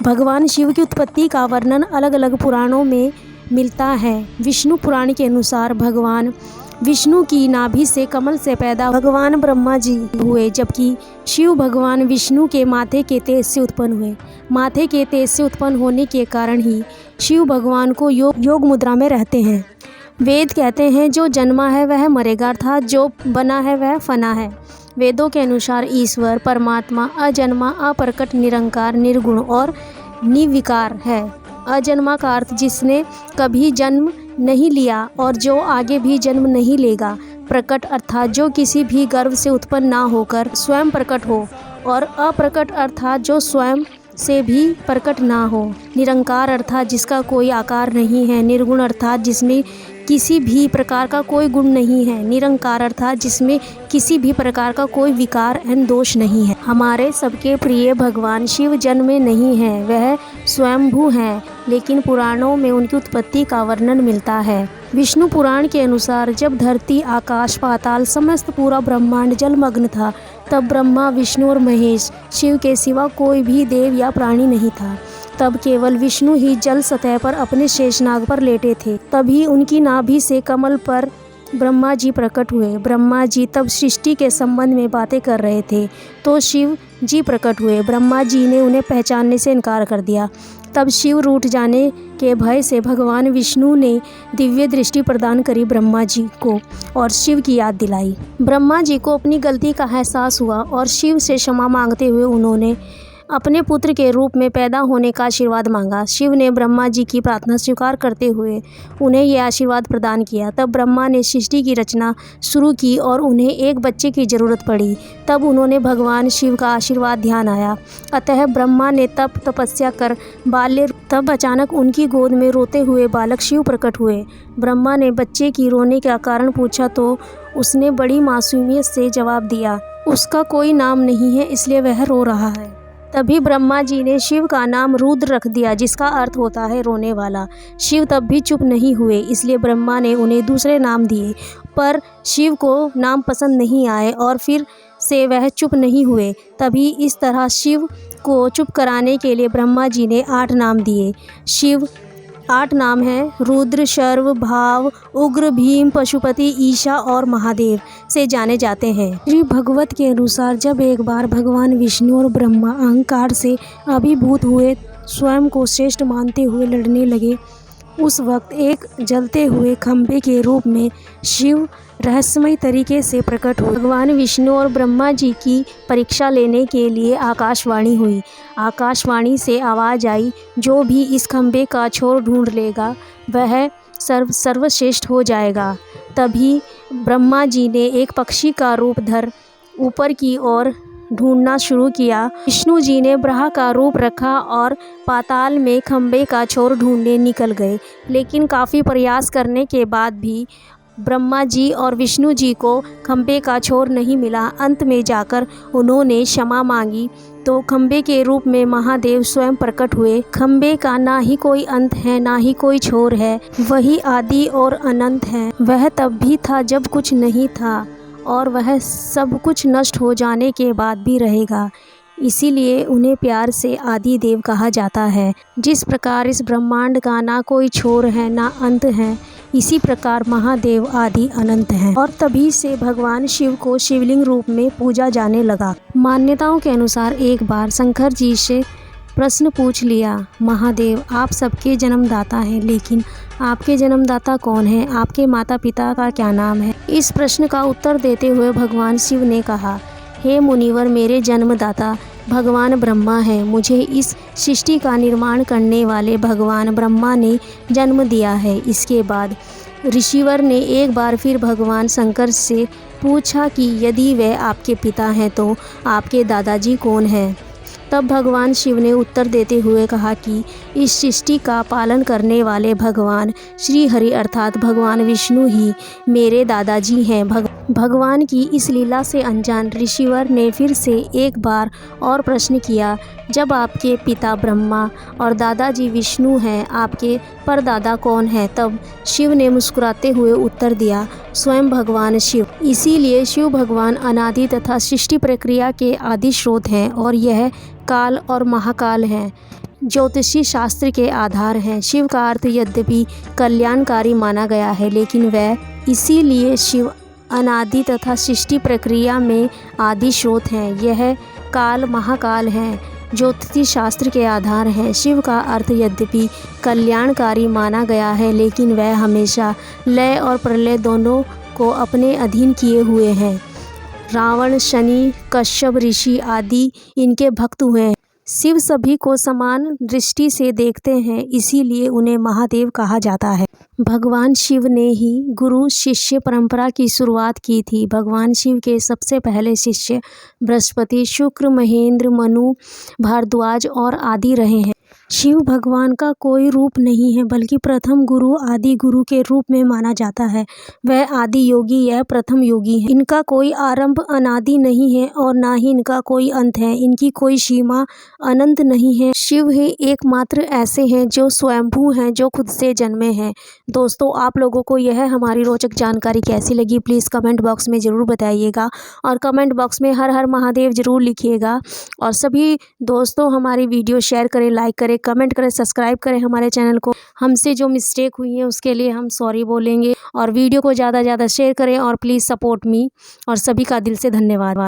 भगवान शिव की उत्पत्ति का वर्णन अलग अलग पुराणों में मिलता है। विष्णु पुराण के अनुसार भगवान विष्णु की नाभि से कमल से पैदा भगवान ब्रह्मा जी हुए, जबकि शिव भगवान विष्णु के माथे के तेज से उत्पन्न हुए। माथे के तेज से उत्पन्न होने के कारण ही शिव भगवान को योग मुद्रा में रहते हैं। वेद कहते हैं जो जन्मा है वह मरेगा, अर्थात जो बना है वह फना है। वेदों के अनुसार ईश्वर परमात्मा अजन्मा, अप्रकट, निरंकार, निर्गुण और निर्विकार है। अजन्मा का अर्थ जिसने कभी जन्म नहीं लिया और जो आगे भी जन्म नहीं लेगा। प्रकट अर्थात जो किसी भी गर्भ से उत्पन्न ना होकर स्वयं प्रकट हो, और अप्रकट अर्थात जो स्वयं से भी प्रकट ना हो। निरंकार अर्थात जिसका कोई आकार नहीं है। निर्गुण अर्थात जिसमें किसी भी प्रकार का कोई गुण नहीं है। निरंकार अर्थात जिसमें किसी भी प्रकार का कोई विकार एवं दोष नहीं है। हमारे सबके प्रिय भगवान शिव जन्मे नहीं हैं, वह स्वयंभू हैं, लेकिन पुराणों में उनकी उत्पत्ति का वर्णन मिलता है। विष्णु पुराण के अनुसार जब धरती, आकाश, पाताल, समस्त पूरा ब्रह्मांड जलमग्न था, तब ब्रह्मा, विष्णु और महेश, शिव के सिवा कोई भी देव या प्राणी नहीं था। तब केवल विष्णु ही जल सतह पर अपने शेषनाग पर लेटे थे। तभी उनकी नाभि से कमल पर ब्रह्मा जी प्रकट हुए। ब्रह्मा जी तब सृष्टि के संबंध में बातें कर रहे थे, तो शिव जी प्रकट हुए। ब्रह्मा जी ने उन्हें पहचानने से इनकार कर दिया। तब शिव रूठ जाने के भय से भगवान विष्णु ने दिव्य दृष्टि प्रदान करी ब्रह्मा जी को और शिव की याद दिलाई। ब्रह्मा जी को अपनी गलती का एहसास हुआ और शिव से क्षमा मांगते हुए उन्होंने अपने पुत्र के रूप में पैदा होने का आशीर्वाद मांगा। शिव ने ब्रह्मा जी की प्रार्थना स्वीकार करते हुए उन्हें यह आशीर्वाद प्रदान किया। तब ब्रह्मा ने सृष्टि की रचना शुरू की और उन्हें एक बच्चे की ज़रूरत पड़ी। तब उन्होंने भगवान शिव का आशीर्वाद ध्यान आया। अतः ब्रह्मा ने तपस्या कर तब अचानक उनकी गोद में रोते हुए बालक शिव प्रकट हुए। ब्रह्मा ने बच्चे की रोने का कारण पूछा तो उसने बड़ी मासूमियत से जवाब दिया, उसका कोई नाम नहीं है, इसलिए वह रो रहा है। तभी ब्रह्मा जी ने शिव का नाम रुद्र रख दिया, जिसका अर्थ होता है रोने वाला। शिव तब भी चुप नहीं हुए, इसलिए ब्रह्मा ने उन्हें दूसरे नाम दिए, पर शिव को नाम पसंद नहीं आए और फिर से वह चुप नहीं हुए। तभी इस तरह शिव को चुप कराने के लिए ब्रह्मा जी ने 8 नाम दिए। शिव 8 नाम हैं रुद्र, शर्व, भाव, उग्र, भीम, पशुपति, ईशा और महादेव से जाने जाते हैं। श्री भगवत के अनुसार जब एक बार भगवान विष्णु और ब्रह्मा अहंकार से अभिभूत हुए, स्वयं को श्रेष्ठ मानते हुए लड़ने लगे, उस वक्त एक जलते हुए खंभे के रूप में शिव रहस्यमय तरीके से प्रकट हुए। भगवान विष्णु और ब्रह्मा जी की परीक्षा लेने के लिए आकाशवाणी हुई। आकाशवाणी से आवाज़ आई, जो भी इस खंभे का छोर ढूंढ लेगा वह सर्वश्रेष्ठ हो जाएगा। तभी ब्रह्मा जी ने एक पक्षी का रूप धर ऊपर की ओर ढूंढना शुरू किया। विष्णु जी ने ब्रह्मा का रूप रखा और पाताल में खंभे का छोर ढूंढने निकल गए, लेकिन काफ़ी प्रयास करने के बाद भी ब्रह्मा जी और विष्णु जी को खंभे का छोर नहीं मिला। अंत में जाकर उन्होंने क्षमा मांगी तो खंभे के रूप में महादेव स्वयं प्रकट हुए। खंभे का ना ही कोई अंत है ना ही कोई छोर है, वही आदि और अनंत है। वह तब भी था जब कुछ नहीं था और वह सब कुछ नष्ट हो जाने के बाद भी रहेगा, इसीलिए उन्हें प्यार से आदि देव कहा जाता है। जिस प्रकार इस ब्रह्मांड का ना कोई छोर है ना अंत है, इसी प्रकार महादेव आदि अनंत हैं और तभी से भगवान शिव को शिवलिंग रूप में पूजा जाने लगा। मान्यताओं के अनुसार एक बार शंकर जी से प्रश्न पूछ लिया, महादेव आप सबके जन्मदाता हैं, लेकिन आपके जन्मदाता कौन हैं? आपके माता पिता का क्या नाम है? इस प्रश्न का उत्तर देते हुए भगवान शिव ने कहा, हे मुनिवर, मेरे जन्मदाता भगवान ब्रह्मा हैं। मुझे इस सृष्टि का निर्माण करने वाले भगवान ब्रह्मा ने जन्म दिया है। इसके बाद ऋषिवर ने एक बार फिर भगवान शंकर से पूछा कि यदि वे आपके पिता हैं तो आपके दादाजी कौन हैं? तब भगवान शिव ने उत्तर देते हुए कहा कि इस सृष्टि का पालन करने वाले भगवान श्री हरि अर्थात भगवान विष्णु ही मेरे दादाजी हैं। भगवान की इस लीला से अनजान ऋषिवर ने फिर से एक बार और प्रश्न किया, जब आपके पिता ब्रह्मा और दादाजी विष्णु हैं, आपके परदादा कौन हैं? तब शिव ने मुस्कुराते हुए उत्तर दिया, स्वयं भगवान शिव। इसीलिए शिव भगवान अनादि तथा सृष्टि प्रक्रिया के आदि स्रोत हैं और यह काल और महाकाल हैं। ज्योतिषी शास्त्र के आधार हैं। शिव का अर्थ यद्यपि कल्याणकारी माना गया है, लेकिन वह इसीलिए शिव अनादि तथा सृष्टि प्रक्रिया में आदि स्रोत हैं। यह काल महाकाल हैं, ज्योतिषी शास्त्र के आधार हैं। शिव का अर्थ यद्यपि कल्याणकारी माना गया है, लेकिन वह हमेशा लय और प्रलय दोनों को अपने अधीन किए हुए हैं। रावण, शनि, कश्यप ऋषि आदि इनके भक्त हुए। शिव सभी को समान दृष्टि से देखते हैं, इसीलिए उन्हें महादेव कहा जाता है। भगवान शिव ने ही गुरु शिष्य परंपरा की शुरुआत की थी। भगवान शिव के सबसे पहले शिष्य बृहस्पति, शुक्र, महेंद्र, मनु, भारद्वाज और आदि रहे हैं। शिव भगवान का कोई रूप नहीं है, बल्कि प्रथम गुरु आदि गुरु के रूप में माना जाता है। वह आदि योगी, यह प्रथम योगी है। इनका कोई आरंभ अनादि नहीं है और ना ही इनका कोई अंत है। इनकी कोई सीमा अनंत नहीं है। शिव ही एकमात्र ऐसे हैं जो स्वयंभू हैं, जो खुद से जन्मे हैं। दोस्तों, आप लोगों को यह हमारी रोचक जानकारी कैसी लगी, प्लीज़ कमेंट बॉक्स में ज़रूर बताइएगा और कमेंट बॉक्स में हर हर महादेव ज़रूर लिखिएगा। और सभी दोस्तों हमारी वीडियो शेयर करें, लाइक करें, कमेंट करें, सब्सक्राइब करें हमारे चैनल को। हमसे जो मिस्टेक हुई है उसके लिए हम सॉरी बोलेंगे। और वीडियो को ज़्यादा से ज़्यादा शेयर करें और प्लीज़ सपोर्ट मी। और सभी का दिल से धन्यवाद।